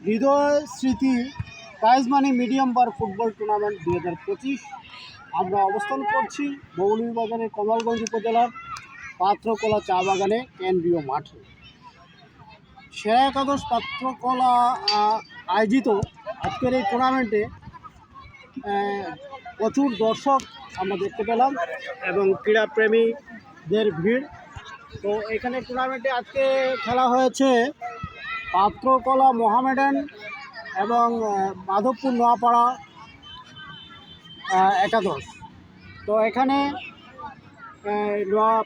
হৃদয় স্মৃতি prize money medium বার football tournament 2025 আমরা অবস্থান করছি মৌলভীবাজারের কমলগঞ্জ উপজেলার পাত্রকলা চা বাগানে কেন্দ্রীয় মাঠে। সেরা একাদশ পাত্রকলা আয়োজিত আজকের এই টুর্নামেন্টে প্রচুর দর্শক আমরা দেখতে পেলাম এবং ক্রীড়াপ্রেমীদের ভিড়। তো এখানে টুর্নামেন্টে আজকে খেলা হয়েছে পাত্রকলা মোহামেডান এবং মাধবপুর নোয়াপাড়া একাদশ। তো এখানে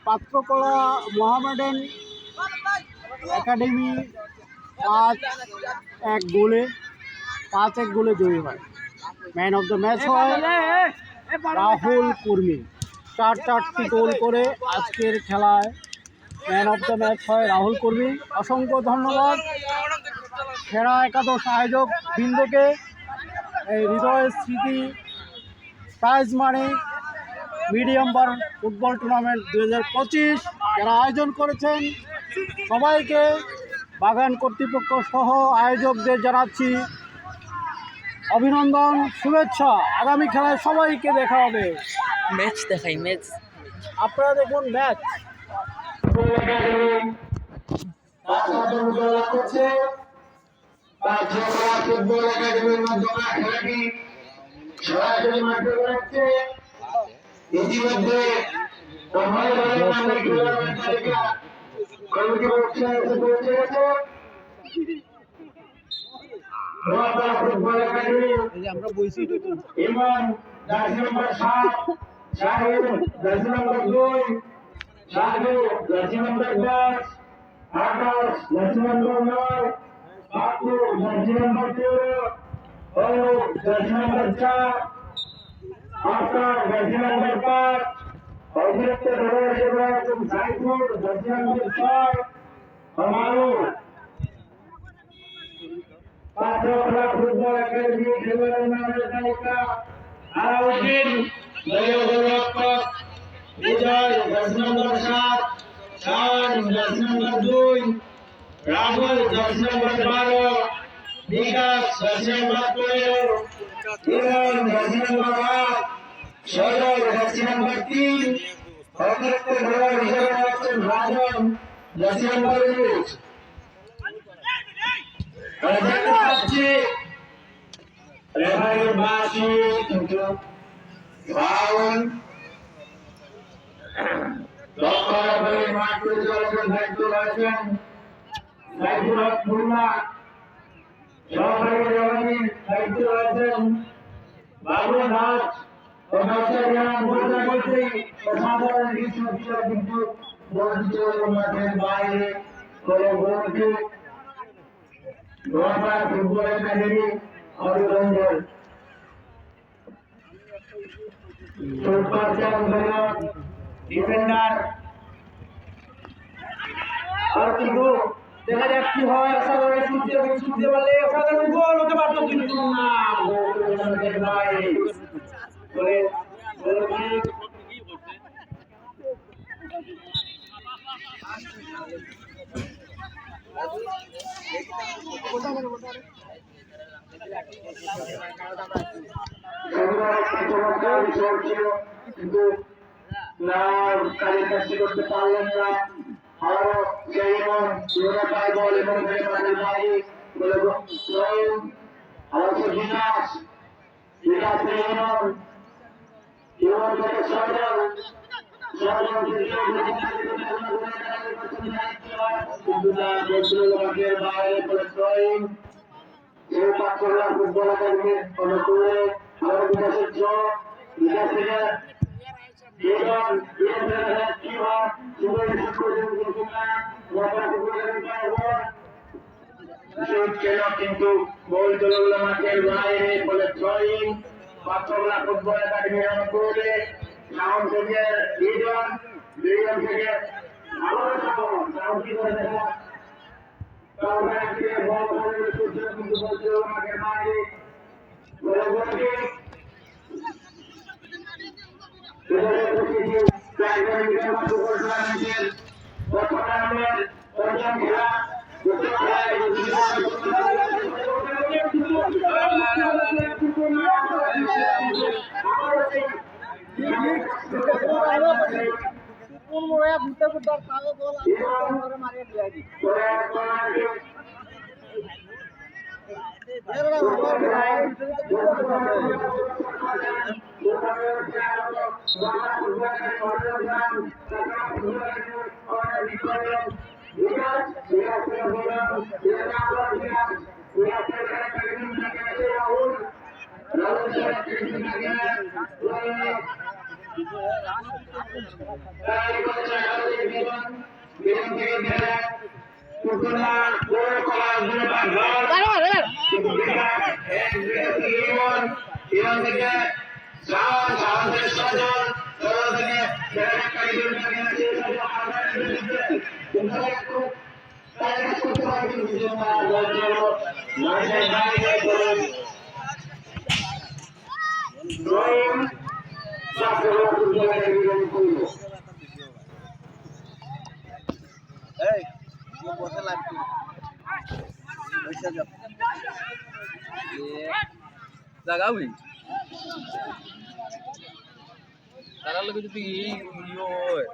পাত্রকলা মোহামেডান একাডেমি 5-1 গোলে জয়ী হয়। ম্যান অফ দ্য ম্যাচ হয় রাহুল কুর্মি। 4টি গোল করে আজকের খেলায় ম্যান অফ দ্য ম্যাচ হয় রাহুল কুর্মি। অসংখ্য ধন্যবাদ সেরা একাদশ আয়োজক বৃন্দকে। এই হৃদয় স্মৃতি প্রাইজ মানি মিডিয়াম বার ফুটবল টুর্নামেন্ট 2025 যারা আয়োজন করেছেন সবাইকে, বাগান কর্তৃপক্ষ সহ আয়োজকদের জানাচ্ছি অভিনন্দন, শুভেচ্ছা। আগামী খেলায় সবাইকে দেখা হবে। ম্যাচ দেখাই, ম্যাচ আপনারা দেখুন ম্যাচ। ইতিমধ্যে আমরা বইছি ইমান 10 নম্বর 7 শাহিদ 10 নম্বর 2 শাহিদ 10 নম্বর 10 আকাশ 10 নম্বর 9 বাপু 10 নম্বর 13 ও 10 নম্বর 4 আকাশ 10 নম্বর 5 অভিযুক্ত ধরে ইব্রাহিম সাইফুল 10 নম্বর 6 আমারু পাত্রকলা ফুটবল একাডেমি খেলোয়াড়ের নামের তালিকা আলাউদ্দিন গোলরক্ষক বিজয় 10 নম্বর 7 শান 10 নম্বর 2 রাহুল 10 নম্বর 12 বিকাশ 10 নম্বর 13 ইমন 10 নম্বর 8 সজল 10 নম্বর 3 অতিরিক্ত খেলোয়াড় হিসেবে আছেন রাজন 10 নম্বর 19। দেখতে পাচ্ছি রেফারির বাঁশি কিন্তু ফাউল। দক্ষিণ রেফারির মাঠ পরিচালকের দায়িত্ব রয়েছেন সাইফুল হক মুন্না। সহকারী রেফারির দায়িত্ব রয়েছেন বাবু নাথ। অসাধারণ কিছু বিষয় কিন্তু বর্ধিত মাঠের বাইরে করে গোলকে নোয়াপাড়া ফুটবল একাডেমি হরিগঞ্জের ডিফেন্ডার। আর কিন্তু দেখা যাক কি হয়। অসাধারণ ছুটতে পারলে অসাধারণ গোল হতে পারত, কিন্তু না, কিন্তু না কাজে করতে পারলেন না। আরো সেই বল এবং বিকাশ ফুটবল একাডেমি অনুকূলে আরো বিকাশের বিকাশ থেকে কিন্তু গোল চলল মাঠের বাইরে বলে থ্রোইং। পাত্রকলা ফুটবল একাডেমি অনুকূলে সাউন্ড থেকে দুইজন থেকে আবার সাউন্ড কি করে দেখা বল কিন্তু গোল চলল মাঠের বাইরে বলে গোলকে খেলা জাগাবি তারা লোক যদি ইয়ে হয়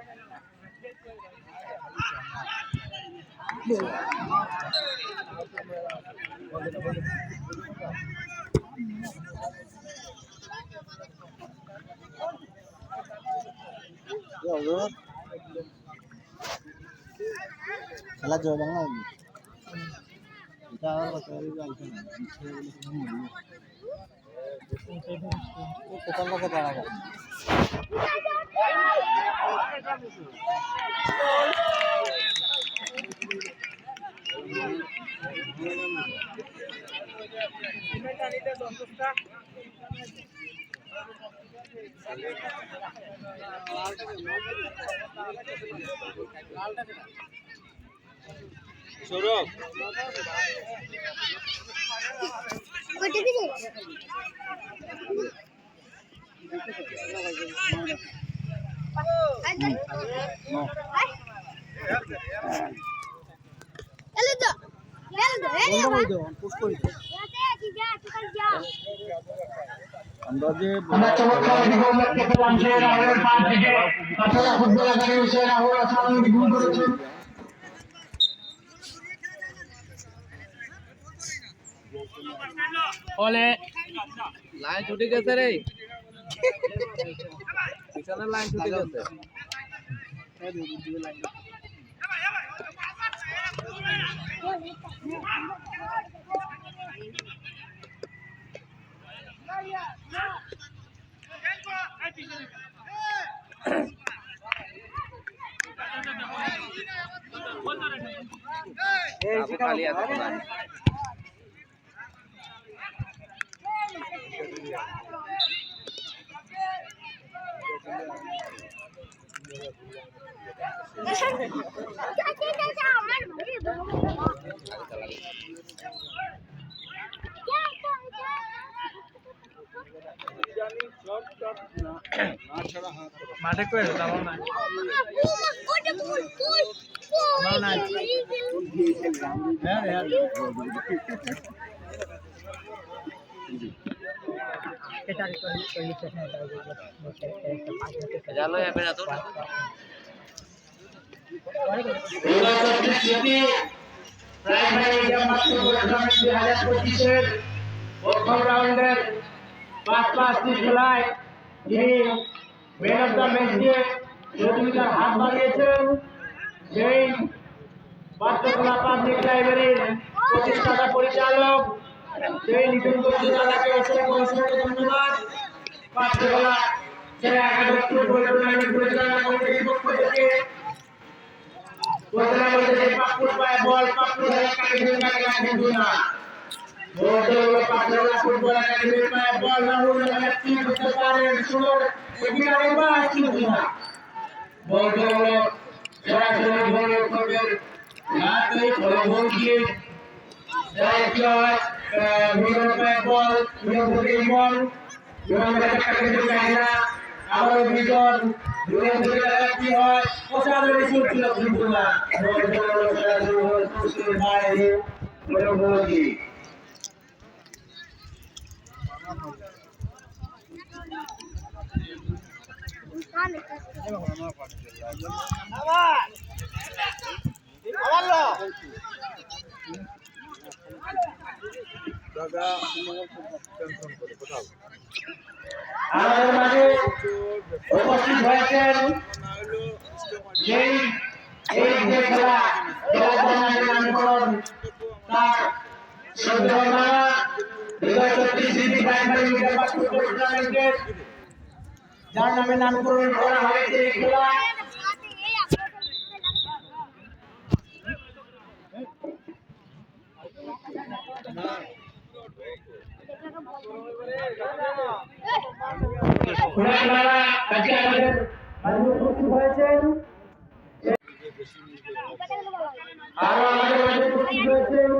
খেলা চলে না এটা আর কত কথা দাঁড়া সৌরভ আমরা যে ফুটবল একাডেমি রাহুল আসাম বিপুল করেছেন বলে লাইন ছুটে গেছে রে পিছনে লাইন ছুটে গেছে খালি আছে মাঠে করে আমার নাই আমার নাই জানো यहाँ पे ना तो প্রাইমারি মাত্র 2025 প্রথম রাউন্ডের 5-5টি খেলায় যিনি ম্যান অফ দ্য ম্যাচ দিয়ে প্রতিযোগিতার হাত বাড়িয়েছেন সেই বাচ্চাখোলা পাবলিক লাইব্রেরির প্রতিষ্ঠাতা পরিচালক সেই নিতিন দাদাকে অসংখ্য ধন্যবাদ। বাচ্চাখোলা ছেলে একাদশ ফুটবল টুর্নামেন্ট পরিচালনা কমিটির পক্ষ থেকে ঘোষণা করেছে পাপ্পুর পায়ে বল পাপ্পু ধরে কাটিয়ে রাখেন না বড় পাঁচলা ফুটবল একাডেমির পায়ে বল রাহুল কি করতে পারেন শুনো এগিয়ে বা কি না বড় সরাসরি বল করবে হাতে বল দিয়ে যায় মিরর পায়ে বল মিরর বল মিরর কাটিয়ে যায় না আবার বিজন মিরর থেকে কি হয় ওসাদের শুরু ছিল না বড় সরাসরি বল বাইরে বড় বল আমাদের মাঝে উপস্থিত হয়েছেন এই যে খেলা নামকরণ তার সদ্যমানা 2034 প্রাইমারি লিগের ফুটবল টুর্নামেন্টের যার নামে নামকরণ করা হয়েছে এই খেলা আজকে আমাদের উপস্থিত হয়েছেন আরো আমাদের মাঝে উপস্থিত হয়েছেন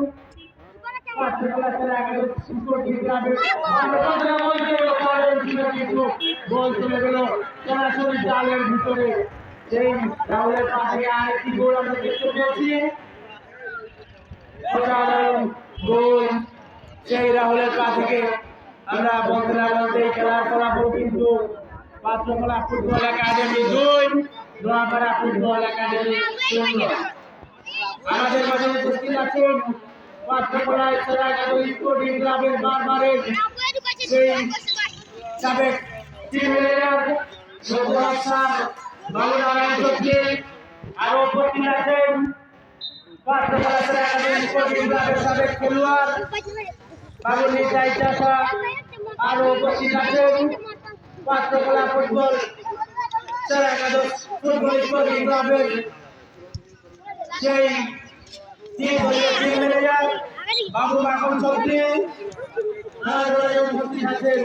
সরাসরি জালের ভিতরে সেই রাহুলের পা থেকে আরেকটি গোল আমরা দেখতে পেয়েছি অসাধারণ গোল সেই রাহুলের পা থেকে আমরা বন্ধুরা বলতে খেলার ফলাফল কিন্তু Patrakola football academy 2 Noapara football academy 0 আমাদের মাঝে উপস্থিত আছেন পাত্রকলা একাডেমি স্পোর্টিং ক্লাবের বারবারের সেই সাবেক team leader Sourav sir Babunarayan Chowdhury আরো উপস্থিত আছেন পাত্রকলা একাডেমি স্পোর্টিং ক্লাবের সাবেক খেলোয়াড় বাবুনি চাইচাষা আরো উপস্থিত আছেন পাত্রকলা ফুটবল একাদশ ফুটবল স্পোর্টিং ক্লাবের সেই টিম ম্যানেজার বাবু মাখন চৌধুরী আরো উপস্থিত আছেন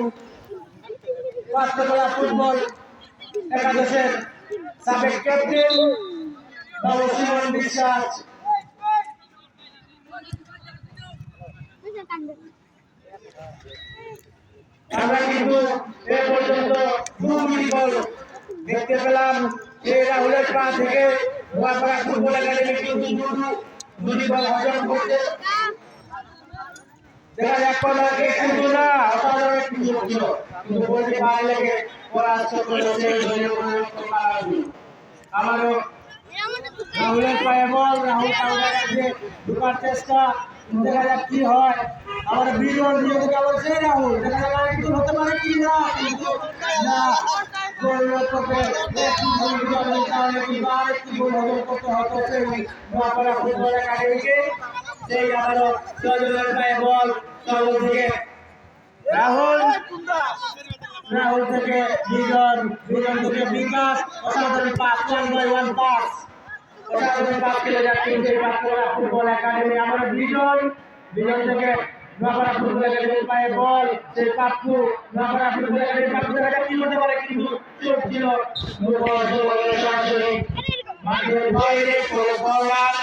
পাত্রকলা ফুটবল একাদশের সাবেক ক্যাপ্টেন বাবু সুমন বিশ্বাস আমরা কিন্তু এ পর্যন্ত 2 গোল দেখতে পেলাম এই রাহুলের পা থেকে নোয়াপাড়া ফুটবল একাডেমি কিন্তু দুটি গোল অর্জন করতে দেখা যাক কোনকে কিন্তু না অসাধারণ একটি গোল ছিল কিন্তু গোলটি পায়ে লেগে পরাস্ত করেছে আমারও রাহুলের পায়ে বল রাহুল কাউন্টার কাছে ঢোকার চেষ্টা দেখা যাক কি হয় আমার বিজন দিয়ে থেকে আবার সেই রাহুল দেখা যাক আর কিছু হতে পারে কি না কিন্তু না গোল করতে একটু গোল দিতে কারণে কিন্তু আরেকটি গোল হজম করতে হতো সেই নোয়াপাড়া ফুটবল একাডেমিকে সেই আবারও সজলের পায়ে বল সজল থেকে রাহুল থেকে বিজন থেকে বিকাশ অসাধারণ পাস 1-1 পাস অসাধারণ পাস খেলে যাচ্ছে সেই পাত্রকলা ফুটবল একাডেমি আমার বিজন থেকে নোয়াপাড়া ফুটবল একাডেমির পায়ে বল সেই পাপ্পু নোয়াপাড়া ফুটবল একাডেমির পাপ্পু দেখা কি হতে পারে কিন্তু চোট ছিল মাঠের বাইরে করে ফরওয়ার্ড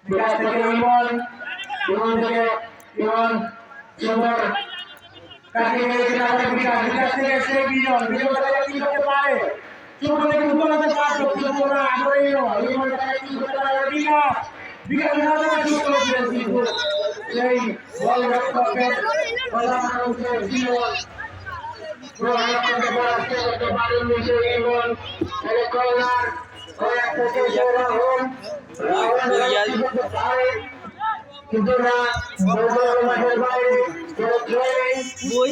বিকাশ থেকে ইমন থেকে ইমন সুন্দর কাটিয়ে মেরেছে আমাদের বিকাশ থেকে সেই বিজন কি করতে পারে চোখ থেকে উত্তরাতে পাস করতে না আমরা ইমন কি করতে পারে বিকাশ শুরু করেছিলেন কিন্তু সেই বল রক্ষকের প্রধানমন্ত্রী জীবন করতে পারেননি সেই ইমন কর্নার কিন্তু না মাঠের বাইরে বই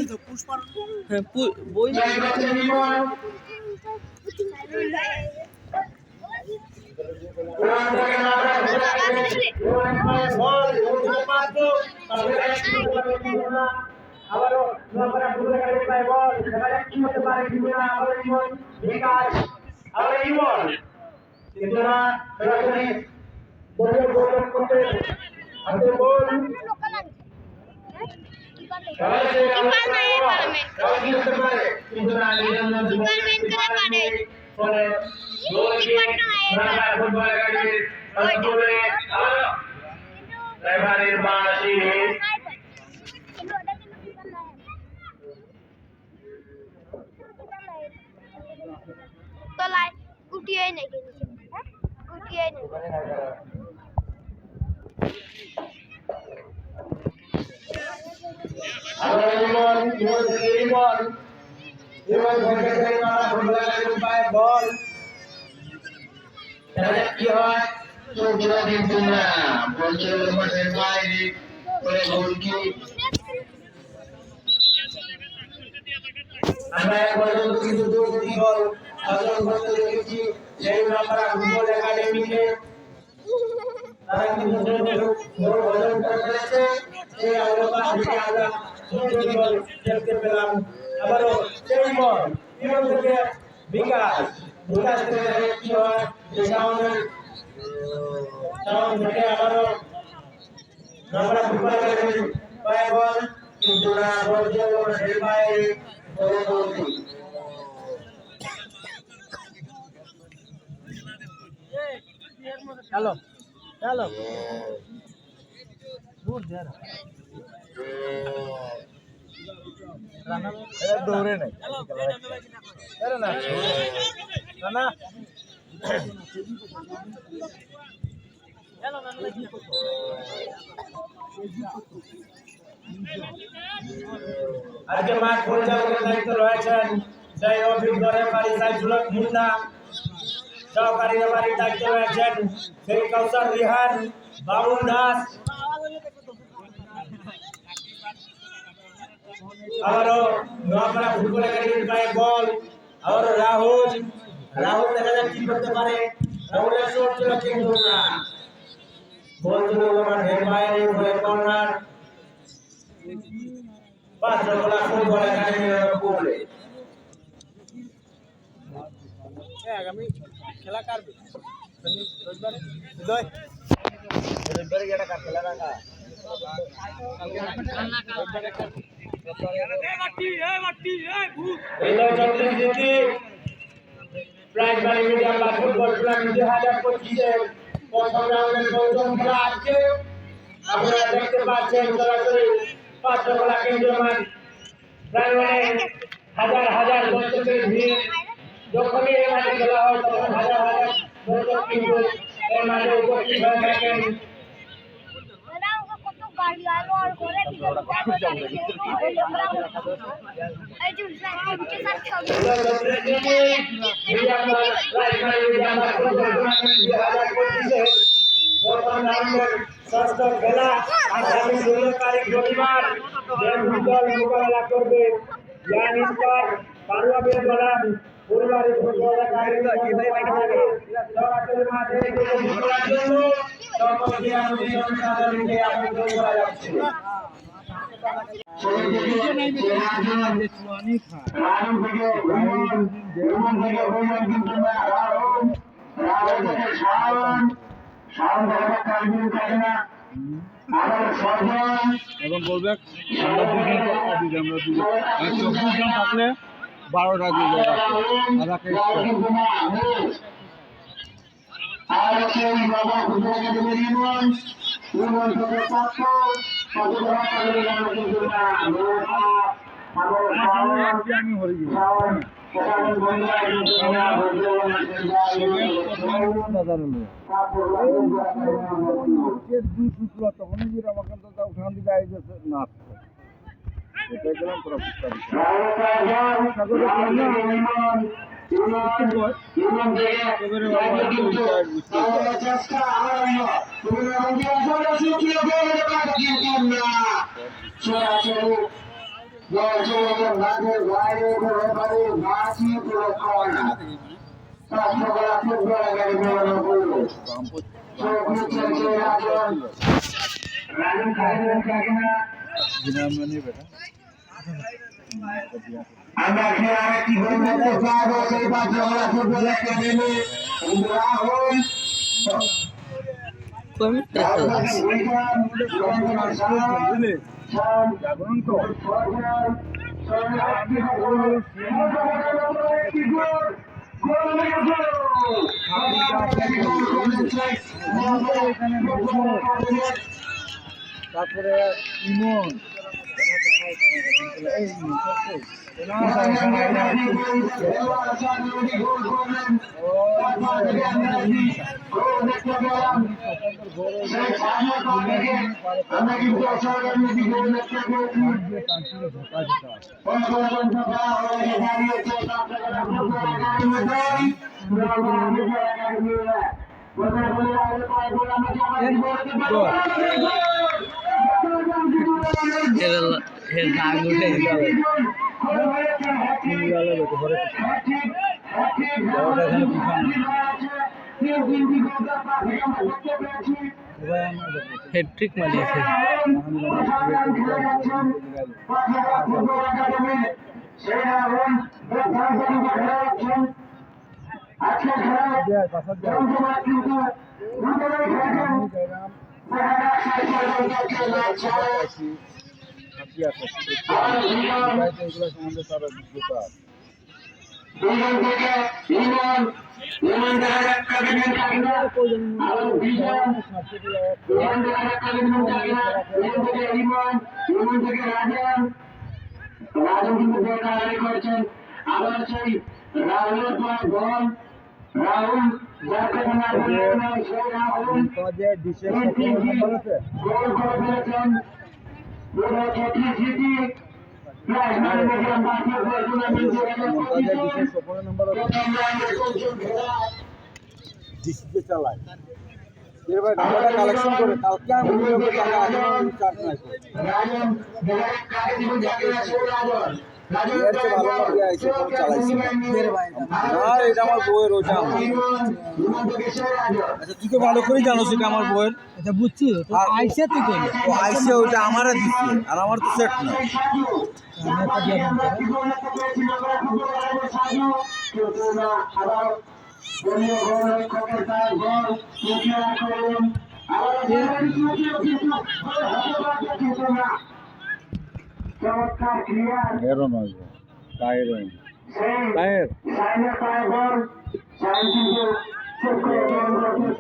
আবারও নোয়াপাড়া ফুটবল একাডেমি পায় বল দেখা যাক কি হতে পারে কিন্তু না আবার ইমন বিকাশ আবার ইমন কিন্তু না সরাসরি বলের গোল করতে হাতে বল কিন্তু না ফুটবল একাডেমির অনুকূলে রেফারির বাঁশি তলায় উঠিয়ে নাকি উঠিয়ে নাকি বল কি হয় চোখগুলো কিন্তু না বলছিল মাঠের বাইরে করে গোলকি আমরা পর্যন্ত কিন্তু দুটি গোল অর্জন করতে দেখেছি সেই আমরা ফুটবল একাডেমিকে তারা কিন্তু গোল অর্জন করেছে সেই অবকাশ থেকে আমরা দুটি গোল খেলতে পেলাম আবারও সেই বল ইউরোপ থেকে বিকাশ থেকে কি হয় সাউন্ড থেকে আবারও আমরা ফুটবল একাডেমি পায় বল কিন্তু না বর্জন সেই বাইরে পরবর্তী হ্যালো হ্যালো দূর যা দৌড়ে নাই না আজকে মাঠ পরিচালকের দায়িত্ব রয়েছেন সেই অভিজ্ঞ রেফারি সাইফুল হক মুন্না সহকারী রেফারির দায়িত্ব রয়েছেন সেই কৌশল রিহান বাবুল দাস আবারও নোয়াপাড়া ফুটবল একাডেমির পায়ে বল আবারও রাহুল দেখা যাক কি করতে পারে রাহুলের শট ছিল কিন্তু না বল ছিল মাঠের বাইরে উপরে কর্নার পাঁচরকলা ফুটবল একাডেমির উপরে আগামী খেলা কাটবে রবিবারে এটা কার খেলা রাখা প্রাইজ মানি মিডিয়াম বা ফুটবল টুর্নামেন্ট 2025 প্রথম রাউন্ডের প্রথম খেলা আজকে আপনারা দেখতে পাচ্ছেন সরাসরি পাঁচরকলা কেন্দ্রীয় মাঠ প্রাঙ্গণে হাজার হাজার দর্শকের ভিড় যখনই এই মাঠে খেলা হয় তখন হাজার হাজার দর্শক কিন্তু এই মাঠে উপস্থিত হয়ে থাকেন গাড়ি আলো আর করে এই যে ষষ্ঠ খেলা আগামী 16 তারিখ রবিবার দল মোকাবেলা করবে ইয়ানিস্টার পারুয়াবের গোলাম পরিবারের ফুটবল সরাসরি মাঠে খেলার জন্য সকল জনসাধারণকে আমন্ত্রণ করা যাচ্ছে এবং বলবে আমরা 24 জন থাকলে 12টা দিয়ে আমি হয়ে গেছি তখন আমাকে উঠান দিকে আইতেছে না এটাই গেলাম তোরা আমরা খেলার একটি ঘটনাতে পাবো সেই পাত্রকলা ফুটবল একাডেমি রাহুল তারপরে ইমন আমরা কিন্তু অসাধারণ গোল দেখতে হ্যাট্রিক মারিয়েছে। রাজন কিন্তু বেকারি করেছেন। আবার সেই রাহুলের পর বল রাহুল যাকে সেই রাহুল গোল করে ফেলেছেন। চালায় কালেকশন করে কালকে আমি এটা আমার বইয়ের ওটা আচ্ছা তুই তো ভালো করেই জানো সেটা আমার বইয়ের আচ্ছা বুঝছি, তো আইসে তুই কইলি আইসে ওইটা আমারে দিচ্ছে আর আমার তো সেট না চমৎকার ক্লিয়ার এরও নয় টায়ার টায়ার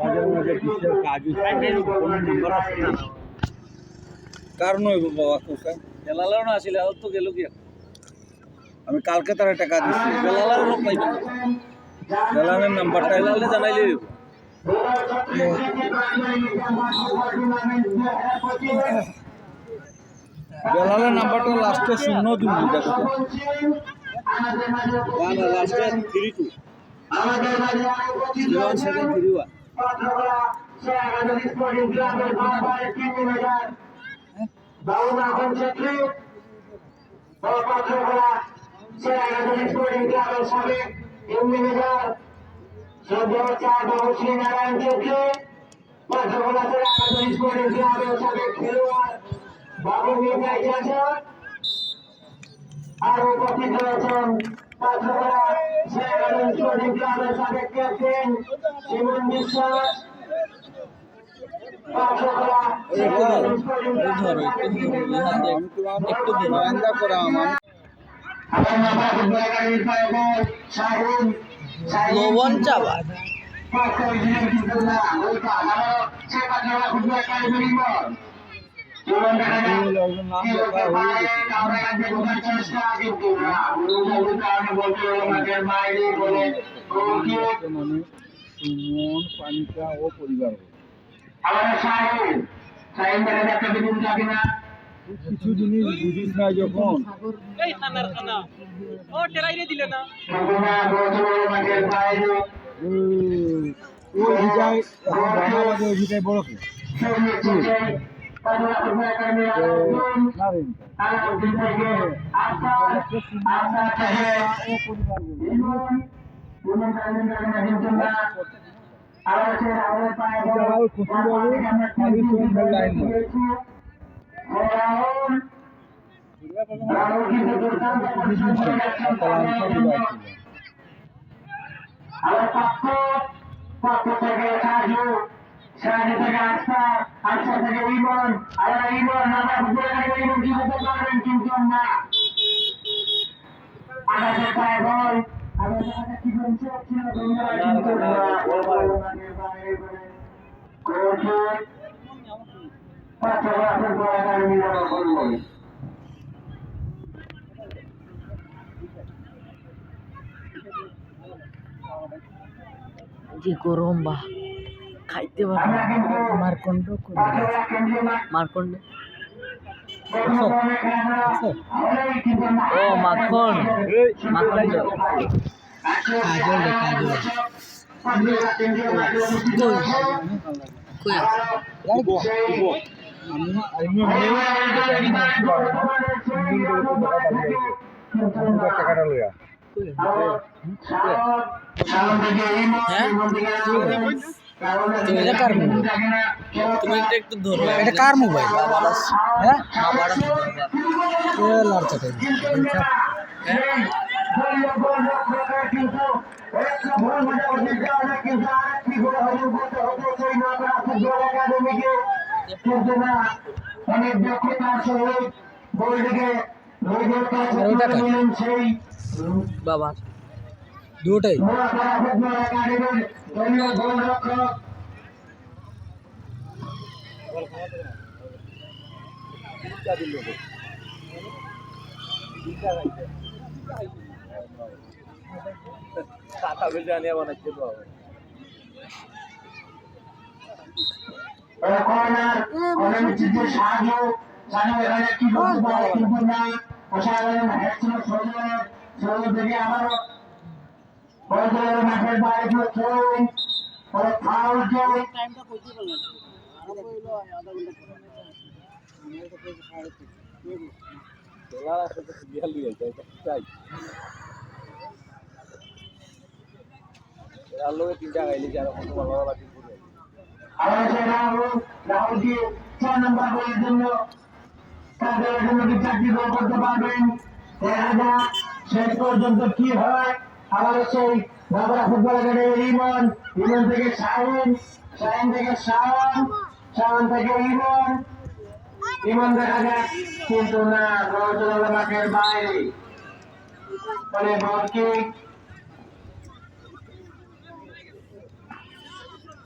কাজের মধ্যে কিসের কাজ কোনো নাম্বার আছে না কারণ হইব বাবা কোথায় বেলালাও না আসলে আর তো গেল কি আমি কালকে তার একটা কাজ দিচ্ছি বেলালার লোক পাইবে বেলালের নাম্বারটা বেলালে জানাইলে বেলালের নাম্বারটা লাস্টে 0-2 দেখো না লাস্টে 3-2 7-3-1 বাবু নিয়ে গেছেন আর উপস্থিত রয়েছেন পাত্রপাড়া ক্লাবের সাবেক ক্যাপ্টেন শিমন বিশ্বাস পাত্রপাড়া লবণ চাবা সুমন পানিকা ও পরিবার কিছু জিনিস বুঝিস না যখন ওই ভিটায় বাংলাদেশে ওই ভিটায় বড় কি সাহায্য থেকে আস্থা থেকে ইমন আবার ইমন আমরা ইমন কি করতে পারবেন কিন্তু না আকাশের পায়ে বল যে গরম বা খাইতে পারবো মারকন্ড মারকন্ড ও মাখন মাখন তুমি একটু ধরো এটা কার মোবাইল? হ্যাঁ অনেক দক্ষতার সহিত বইটিকে সেই বাবা দুটাই গোলরক্ষক টাকা বেশি আনিয়ে বানাচ্ছে তো কর্নার অনেক সাহায্য জানো এখানে কি করতে পারে কিন্তু না অসাধারণ হ্যাটসঅ্যাপ সজল থেকে আবারও বলদের মাঠের বাইরে থ্রোইং পরে ফাউল জয় টাইমটা কইতে বললেন আরো হইলো আধা ঘন্টা পরে তোলার আসলে বিয়াল দিয়ে যায় চাই এর লোকে 3 টাকা এলি যারা কত ভালো লাগে পুরো আবার রাহুল কি 4 নম্বর গোলের জন্য তাদের জন্য কি 4টি গোল করতে পারবেন দেখা শেষ পর্যন্ত কি হয় আবার সেই বাবরা ফুটবল একাডেমি ইমন থেকে শাহিন থেকে শাওন থেকে ইমন দেখা যাক কিন্তু না রোজনাল মাঠের বাইরে মানে বল কিক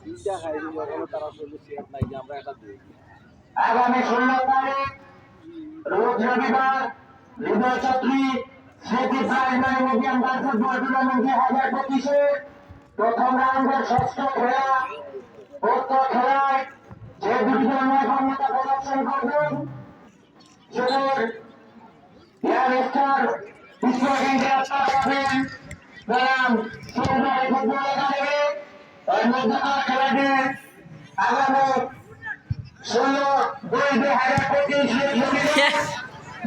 3 টাকা এলি ওখানে তারা সব শেয়ার নাই যে আমরা এটা দিই আগামী 16 তারিখ রোজ রবিবার হৃদয় চক্রী স্মৃতি প্রাইমারি মিডিয়াম ফুটবল টুর্নামেন্ট 2025 প্রথম রাউন্ডের ষষ্ঠ খেলা উক্ত খেলায় যে দুটি দল ক্ষমতা প্রদর্শন করবেন সেদের স্টার বিশ্বকেন্দ্রে পাঠাবেন নাম সুন্দরী ফুটবল একাডেমি ওই মধ্যকার খেলাটি আগামী 16/2/2025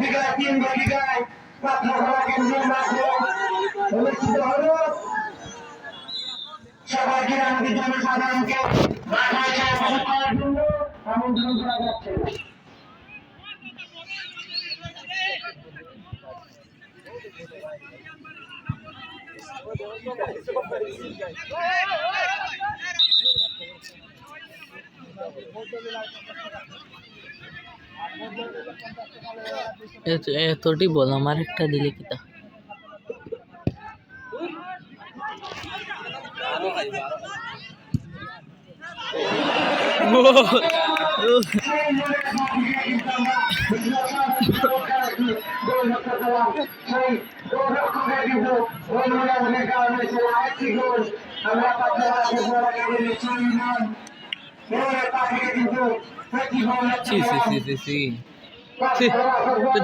বিকাল 3 ঘটিকায় পাত্রখোলা কেন্দ্রীয় মাঠে অনুষ্ঠিত হলো সবাইকে আমাদের জনসাধারণকে মাথায় সাহায্য করার জন্য আমন্ত্রণ করা যাচ্ছে এতটি বল আমার একটা দিলে কিতা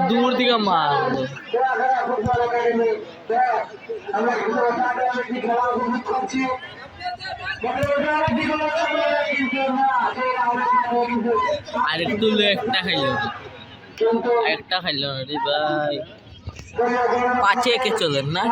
দূর দিকে মার আর একটু একটা খাইল রে ভাই 5-1 চলেন না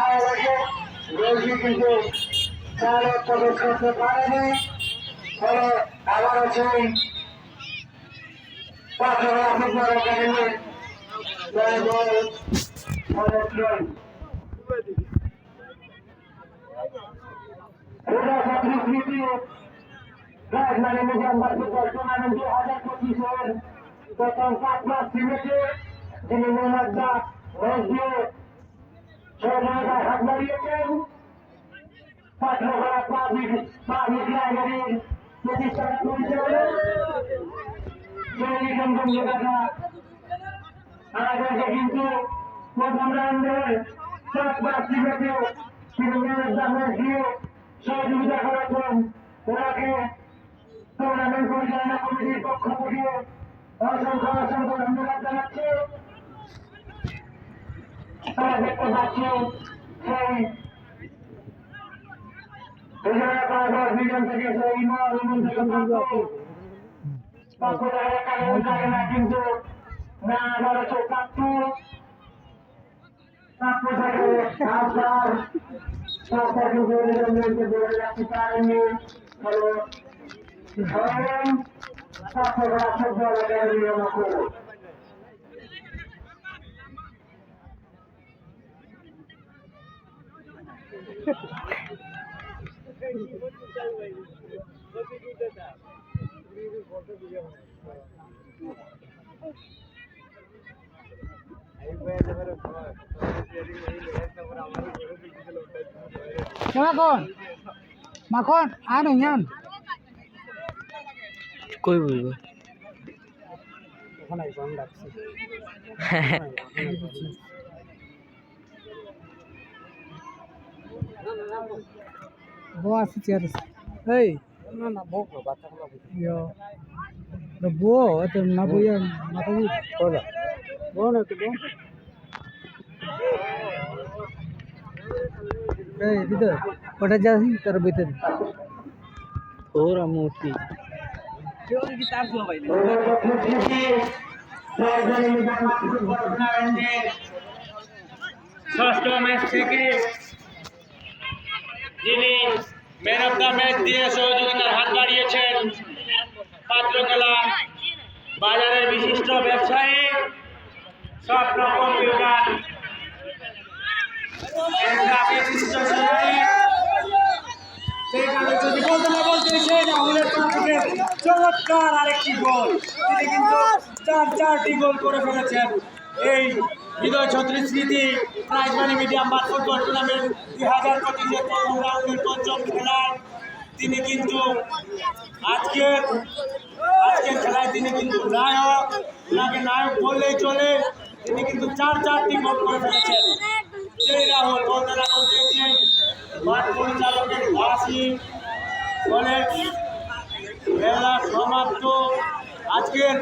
প্রথম 5 মাস টিমেছে যিনি মোহাম্মদ দা রোজ দিয়ে 6 জায়গায় হাত বাড়িয়েছেন পাঠ্যক্রম পাবলিক লাইব্রেরির প্রতিষ্ঠাতা পরিচালক আমাদেরকে কিন্তু প্রথম রাউন্ডের 7 প্রার্থীকে সহযোগিতা করেছেন ওনাকে টুর্নামেন্ট পরিচালনা কমিটির পক্ষ থেকে অসংখ্য অসংখ্য ধন্যবাদ জানাচ্ছি। আমরা দেখতে পাচ্ছি সেই বিজন থেকে সেই কিন্তু না আমার প্রাপ্য থেকে আপনার রাখতে পারেননি হলো মাখন আর ইয়ান কই বলবো বো আছে চেয়ার এই না না বো বাচ্চাগুলো ইয়ো না বো এত না বইয়া মাথা বলো বো না তো এই দিদা ওটা যাই তার ভিতরে ওরা মূর্তি ষষ্ঠ ম্যাচ থেকে যিনি ম্যান অফ দ্য ম্যাচ দিয়ে সহযোগিতার হাত বাড়িয়েছেন পাত্রকলা বাজারের বিশিষ্ট ব্যবসায়ী স্বপ্ন কম্পিউটার বিশিষ্ট সেখানে যদি বলতে না বলতে সেই রাহুলের থেকে চমৎকার আরেকটি গোল তিনি কিন্তু 4টি গোল করে ফেলেছেন। এই হৃদয় ছত্রী স্মৃতি প্রাইজ মানি মিডিয়াম বার ফুটবল টুর্নামেন্ট 2025 প্রথম রাউন্ডের পঞ্চম খেলায় তিনি কিন্তু আজকের খেলায় তিনি কিন্তু নায়ক, ওনাকে নায়ক বললেই চলে। তিনি কিন্তু 4টি গোল করে ফেলেছেন। সেই রাহুল বলতে না বলতে মাঠ পরিচালকের ফাঁসি বলে খেলা সমাপ্ত। আজকের